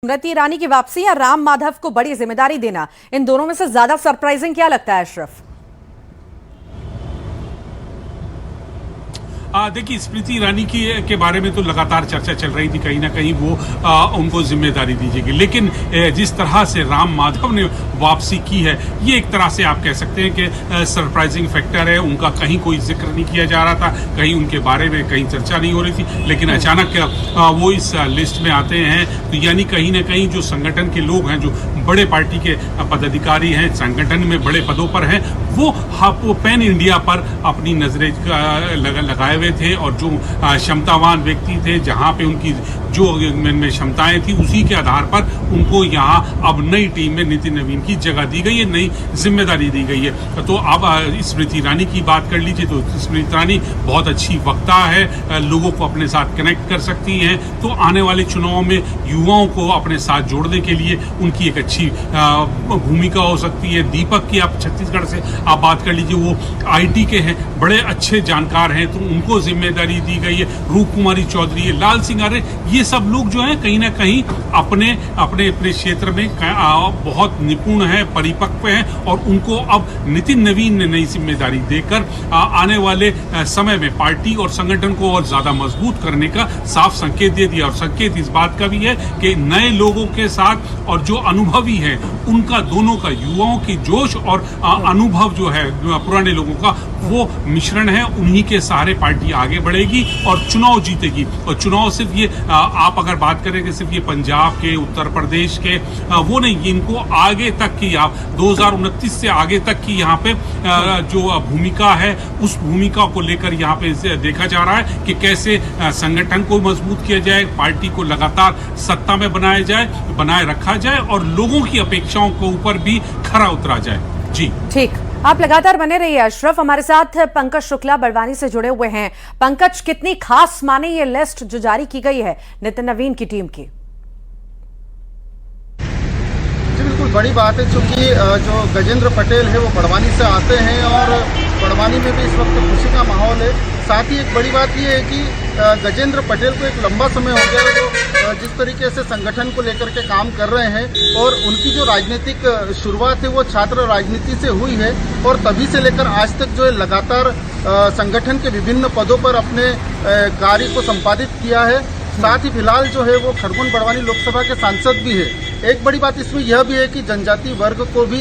स्मृति ईरानी की वापसी या राम माधव को बड़ी जिम्मेदारी देना, इन दोनों में से ज्यादा सरप्राइजिंग क्या लगता है अशरफ? देखिए, स्मृति ईरानी के बारे में तो लगातार चर्चा चल रही थी, कहीं ना कहीं वो उनको जिम्मेदारी दी जाएगी, लेकिन जिस तरह से राम माधव ने वापसी की है, ये एक तरह से आप कह सकते हैं कि सरप्राइजिंग फैक्टर है। उनका कहीं कोई जिक्र नहीं किया जा रहा था, कहीं उनके बारे में कहीं चर्चा नहीं हो रही थी, लेकिन अचानक वो इस लिस्ट में आते हैं, तो यानी कहीं ना कहीं जो संगठन के लोग हैं, जो बड़े पार्टी के पदाधिकारी हैं, संगठन में बड़े पदों पर हैं, वो पैन इंडिया पर अपनी नजरें लगाए हुए थे, और जो क्षमतावान व्यक्ति थे, जहां पे उनकी जो में क्षमताएं थी, उसी के आधार पर उनको यहां अब नई टीम में नितिन नवीन की जगह दी गई है, नई जिम्मेदारी दी गई है। तो अब स्मृति ईरानी की बात कर लीजिए, तो स्मृति ईरानी बहुत अच्छी वक्ता है, लोगों को अपने साथ कनेक्ट कर सकती हैं, तो आने वाले चुनाव में युवाओं को अपने साथ जोड़ने के लिए उनकी एक अच्छी भूमिका हो सकती है। दीपक की आप छत्तीसगढ़ से आप बात कर लीजिए, वो IT के हैं, बड़े अच्छे जानकार हैं, तो उनको जिम्मेदारी दी गई है। रूप कुमारी चौधरी है, लाल सिंह आर्य, ये सब लोग जो हैं कहीं ना कहीं अपने अपने क्षेत्र में बहुत निपुण हैं, परिपक्व हैं, और उनको अब नितिन नवीन ने नई जिम्मेदारी देकर आने वाले समय में पार्टी और संगठन को और ज्यादा मजबूत करने का साफ संकेत दे दिया। और संकेत इस बात का भी है कि नए लोगों के साथ और जो अनुभवी हैं, उनका दोनों का, युवाओं की जोश और अनुभव जो है पुराने लोगों का, वो मिश्रण है, उन्हीं के सहारे पार्टी आगे बढ़ेगी और चुनाव जीतेगी। और चुनाव सिर्फ ये आप अगर बात करें कि सिर्फ ये पंजाब के, उत्तर प्रदेश के, वो नहीं, इनको आगे तक की, आप 2029 से आगे तक की यहाँ पे जो भूमिका है, उस भूमिका को लेकर यहाँ पे देखा जा रहा है कि कैसे संगठन को मजबूत किया जाए, पार्टी को लगातार सत्ता में बनाए रखा जाए, और लोगों की अपेक्षाओं के ऊपर भी खरा उतरा जाए। जी ठीक, आप लगातार बने रहिए अशरफ। हमारे साथ पंकज शुक्ला बड़वानी से जुड़े हुए हैं। पंकज, कितनी खास माने ये लिस्ट जो जारी की गई है नितिन नवीन की टीम की? जी बिल्कुल बड़ी बात है, क्योंकि जो गजेंद्र पटेल है वो बड़वानी से आते हैं, और बड़वानी में भी इस वक्त खुशी का माहौल है। साथ ही एक बड़ी बात ये है कि गजेंद्र पटेल को एक लंबा समय हो गया जो जिस तरीके से संगठन को लेकर के काम कर रहे हैं, और उनकी जो राजनीतिक शुरुआत है वो छात्र राजनीति से हुई है, और तभी से लेकर आज तक जो है लगातार संगठन के विभिन्न पदों पर अपने कार्य को संपादित किया है। साथ ही फिलहाल जो है वो खरगोन बड़वानी लोकसभा के सांसद भी है। एक बड़ी बात इसमें यह भी है कि जनजातीय वर्ग को भी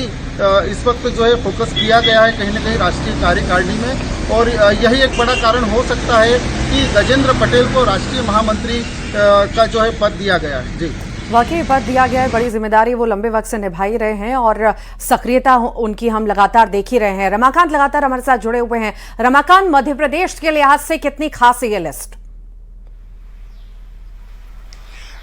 इस वक्त जो है फोकस किया गया है कहीं न कहीं राष्ट्रीय कार्यकारिणी में, और यही एक बड़ा कारण हो सकता है कि गजेंद्र पटेल को राष्ट्रीय महामंत्री का जो है पद दिया गया है। जी, वाकई पद दिया गया है, बड़ी जिम्मेदारी वो लंबे वक्त से निभा ही रहे हैं, और सक्रियता उनकी हम लगातार देख ही रहे हैं। रमाकांत लगातार हमारे साथ जुड़े हुए हैं। रमाकांत, मध्य प्रदेश के लिहाज से कितनी खास है ये लिस्ट?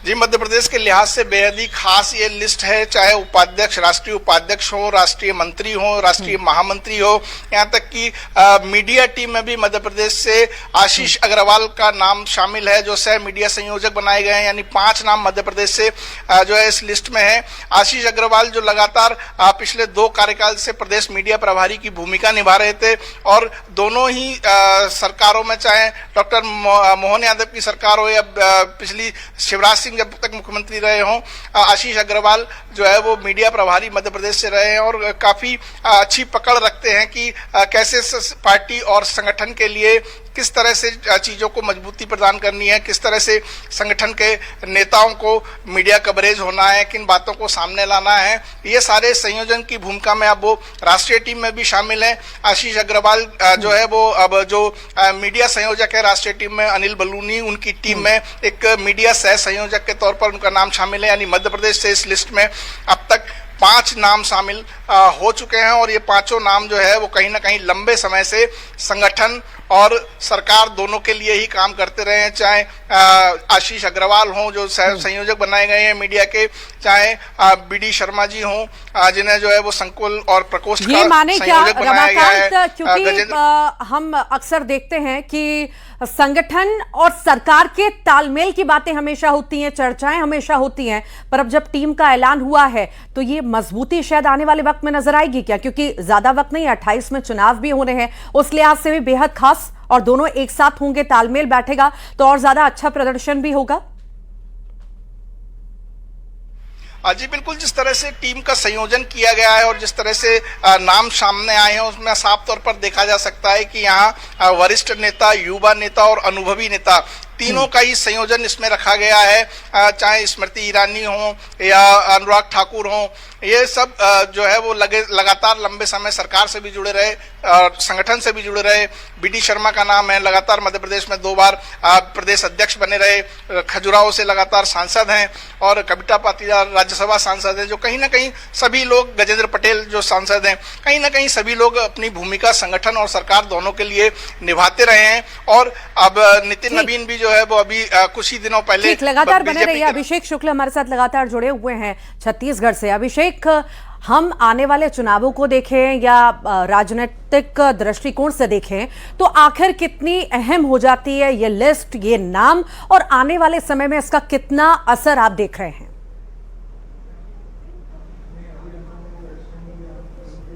जी, मध्य प्रदेश के लिहाज से बेहद ही खास ये लिस्ट है, चाहे उपाध्यक्ष, राष्ट्रीय उपाध्यक्ष हो, राष्ट्रीय मंत्री हो, राष्ट्रीय महामंत्री हो, यहाँ तक कि मीडिया टीम में भी मध्य प्रदेश से आशीष अग्रवाल का नाम शामिल है, जो सह मीडिया संयोजक बनाए गए हैं। यानी 5 नाम मध्य प्रदेश से जो है इस लिस्ट में है। आशीष अग्रवाल जो लगातार पिछले 2 कार्यकाल से प्रदेश मीडिया प्रभारी की भूमिका निभा रहे थे, और दोनों ही सरकारों में, चाहे डॉक्टर मोहन यादव की सरकार हो या पिछली शिवराज सिंह जब तक मुख्यमंत्री रहे हों, आशीष अग्रवाल जो है वो मीडिया प्रभारी मध्य प्रदेश से रहे हैं, और काफी अच्छी पकड़ रखते हैं कि कैसे पार्टी और संगठन के लिए किस तरह से चीज़ों को मजबूती प्रदान करनी है, किस तरह से संगठन के नेताओं को मीडिया कवरेज होना है, किन बातों को सामने लाना है, ये सारे संयोजन की भूमिका में अब वो राष्ट्रीय टीम में भी शामिल हैं। आशीष अग्रवाल जो है वो अब जो मीडिया संयोजक है राष्ट्रीय टीम में, अनिल बलूनी, उनकी टीम में एक मीडिया सह संयोजक के तौर पर उनका नाम शामिल है। यानी मध्य प्रदेश से इस लिस्ट में अब तक 5 नाम शामिल हो चुके हैं, और ये 5 नाम जो है वो कहीं ना कहीं लंबे समय से संगठन और सरकार दोनों के लिए ही काम करते रहे हैं। चाहे आशीष अग्रवाल हों जो संयोजक बनाए गए हैं मीडिया के, चाहे BD शर्मा जी हों जिन्हें जो है वो संकुल और प्रकोष्ठ का संयोजक बनाया गया है। क्योंकि हम अक्सर देखते हैं कि संगठन और सरकार के तालमेल की बातें हमेशा होती हैं, चर्चाएं हमेशा होती हैं, पर अब जब टीम का ऐलान हुआ है तो ये मजबूती शायद आने वाले वक्त में नजर आएगी क्या? क्योंकि ज्यादा वक्त नहीं, 28 में चुनाव भी होने हैं, उस लिहाज से भी बेहद खास, और दोनों एक साथ होंगे, तालमेल बैठेगा तो और ज्यादा अच्छा प्रदर्शन भी होगा। जी बिल्कुल, जिस तरह से टीम का संयोजन किया गया है और जिस तरह से नाम सामने आए हैं उसमें साफ तौर पर देखा जा सकता है कि यहाँ वरिष्ठ नेता, युवा नेता और अनुभवी नेता तीनों का ही संयोजन इसमें रखा गया है। चाहे स्मृति ईरानी हो या अनुराग ठाकुर हो, ये सब जो है वो लगातार लंबे समय सरकार से भी जुड़े रहे और संगठन से भी जुड़े रहे। बीडी शर्मा का नाम है, लगातार मध्य प्रदेश में 2 बार प्रदेश अध्यक्ष बने रहे, खजुराहो से लगातार सांसद हैं और कविता पाटीदार राज्यसभा सांसद हैं। जो कहीं ना कहीं सभी लोग, गजेंद्र पटेल जो सांसद हैं, कहीं ना कहीं सभी लोग अपनी भूमिका संगठन और सरकार दोनों के लिए निभाते रहे हैं। और अब नितिन नवीन भी जो है वो अभी कुछ ही दिनों पहले लगातार बने रहिए। अभिषेक शुक्ल हमारे साथ लगातार जुड़े हुए हैं छत्तीसगढ़ से। अभिषेक, हम आने वाले चुनावों को देखें या राजनीतिक दृष्टिकोण से देखें तो आखिर कितनी अहम हो जाती है ये लिस्ट, ये नाम, और आने वाले समय में इसका कितना असर आप देख रहे हैं?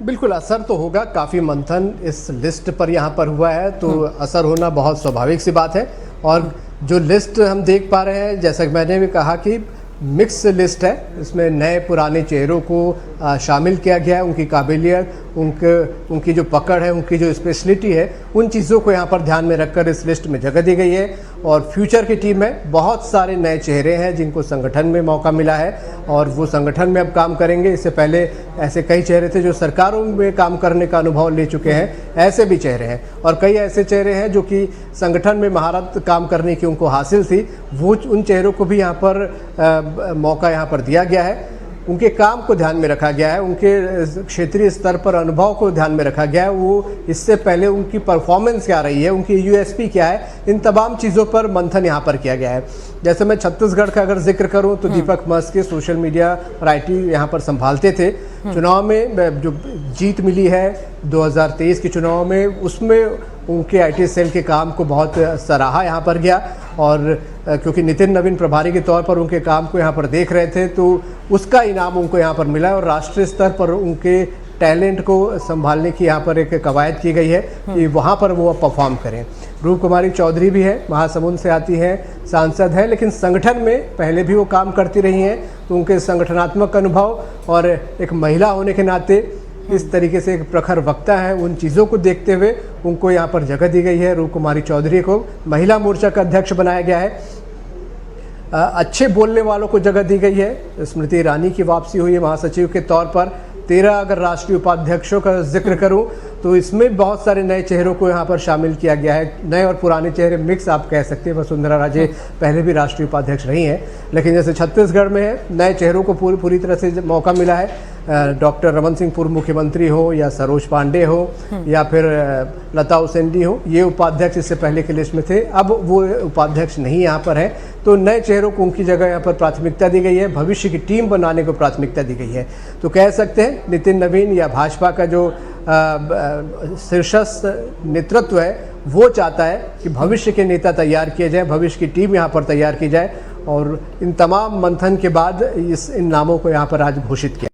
बिल्कुल असर तो होगा, काफ़ी मंथन इस लिस्ट पर यहाँ पर हुआ है तो असर होना बहुत स्वाभाविक सी बात है। और जो लिस्ट हम देख पा रहे हैं, जैसा कि मैंने भी कहा कि मिक्स लिस्ट है, इसमें नए पुराने चेहरों को शामिल किया गया है। उनकी काबिलियत, उनकी जो पकड़ है, उनकी जो स्पेशलिटी है, उन चीज़ों को यहाँ पर ध्यान में रखकर इस लिस्ट में जगह दी गई है। और फ्यूचर की टीम में बहुत सारे नए चेहरे हैं जिनको संगठन में मौका मिला है और वो संगठन में अब काम करेंगे। इससे पहले ऐसे कई चेहरे थे जो सरकारों में काम करने का अनुभव ले चुके हैं, ऐसे भी चेहरे हैं। और कई ऐसे चेहरे हैं जो कि संगठन में महारत काम करने की उनको हासिल थी, वो उन चेहरों को भी यहाँ पर मौका यहाँ पर दिया गया है। उनके काम को ध्यान में रखा गया है, उनके क्षेत्रीय स्तर पर अनुभव को ध्यान में रखा गया है, वो इससे पहले उनकी परफॉर्मेंस क्या रही है, उनकी यूएसपी क्या है, इन तमाम चीज़ों पर मंथन यहाँ पर किया गया है। जैसे मैं छत्तीसगढ़ का अगर जिक्र करूँ तो दीपक मस्के सोशल मीडिया और IT यहाँ पर संभालते थे। चुनाव में जो जीत मिली है 2023 के चुनाव में, उसमें उनके IT सेल के काम को बहुत सराहा यहाँ पर गया। और क्योंकि नितिन नवीन प्रभारी के तौर पर उनके काम को यहाँ पर देख रहे थे तो उसका इनाम उनको यहाँ पर मिला और राष्ट्रीय स्तर पर उनके टैलेंट को संभालने की यहाँ पर एक कवायद की गई है कि वहाँ पर वो परफॉर्म करें। रूप कुमारी चौधरी भी है, महासमुंद से आती हैं, सांसद है, लेकिन संगठन में पहले भी वो काम करती रही हैं तो उनके संगठनात्मक अनुभव और एक महिला होने के नाते इस तरीके से एक प्रखर वक्ता है, उन चीज़ों को देखते हुए उनको यहाँ पर जगह दी गई है। रूप कुमारी चौधरी को महिला मोर्चा का अध्यक्ष बनाया गया है। अच्छे बोलने वालों को जगह दी गई है। स्मृति ईरानी की वापसी हुई है महासचिव के तौर पर। 13 अगर राष्ट्रीय उपाध्यक्षों का जिक्र करूं तो इसमें बहुत सारे नए चेहरों को यहाँ पर शामिल किया गया है। नए और पुराने चेहरे मिक्स आप कह सकते हैं। वसुंधरा राजे पहले भी राष्ट्रीय उपाध्यक्ष रही हैं, लेकिन जैसे छत्तीसगढ़ में है, नए चेहरों को पूरी तरह से मौका मिला है। डॉक्टर रमन सिंह पूर्व मुख्यमंत्री हो या सरोज पांडे हो या फिर लता उसेंडी हो, ये उपाध्यक्ष इससे पहले की लिस्ट में थे, अब वो उपाध्यक्ष नहीं यहाँ पर है। तो नए चेहरों को उनकी जगह यहाँ पर प्राथमिकता दी गई है, भविष्य की टीम बनाने को प्राथमिकता दी गई है। तो कह सकते हैं नितिन नवीन या भाजपा का जो शीर्षस्थ नेतृत्व है वो चाहता है कि भविष्य के नेता तैयार किए जाएं, भविष्य की टीम यहाँ पर तैयार की जाए। और इन तमाम मंथन के बाद इन नामों को यहाँ पर आज घोषित किया।